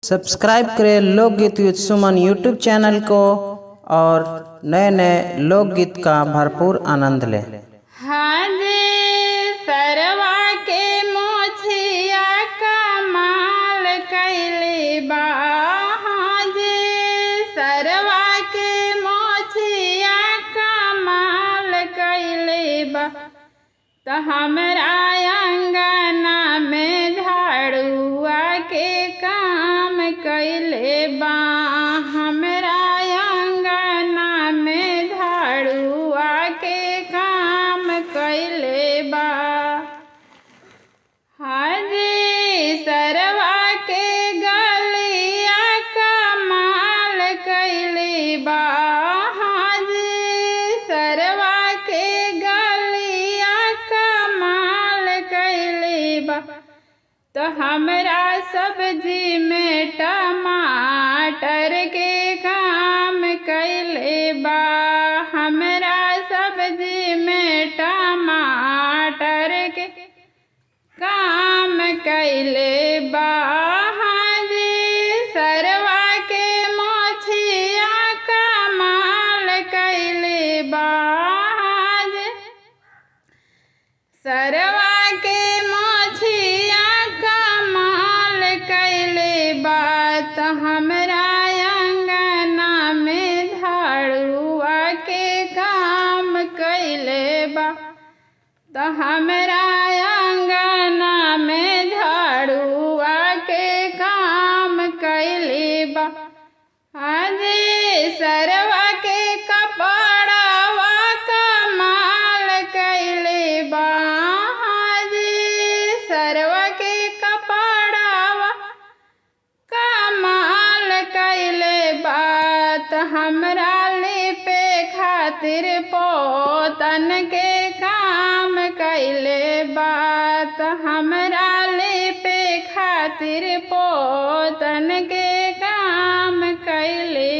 Subscribe करें लोकगीत विद सुमन यूट्यूब चैनल को और नए नए लोकगीत का भरपूर आनंद लें। हाँ जी, सरवा के मोछिया कमाल कैले बा। हाँ जी, सरवा के मोछिया कमाल कैले बा। तो हमरा अंगना में झाड़ुआ के काम कैले बा। हमरा अंगना में झाड़ुआ के काम कैले बा। हाँ जी, सरवा के गलिया कमाल कैले बा। हाँ जी, सरवा के गलिया कमाल कैले बा। तो हमरा सब्जी में टमाटर के काम कैले बा। हमरा सब्जी में टमाटर के काम कैले बा। हाँ जी, सरवा के मोछिया कमाल कैले बा। हाँ जी, सरवा के मोछिया कमाल कैले बा। तो हमरा अंगना में झाड़ुआ के काम कैले बा। तो हमरा अंगना में झाड़ुआ के काम कैले बा। हाँ जी, सरवा के कपड़वा कमाल कैले बा। हाँ जी, सरवा के कपड़वा कमाल कैले बा। तो हमरा लिपे खातिर पोतन के काम कैले बा। तो हमरा लिपे खातिर पोतन के काम कैले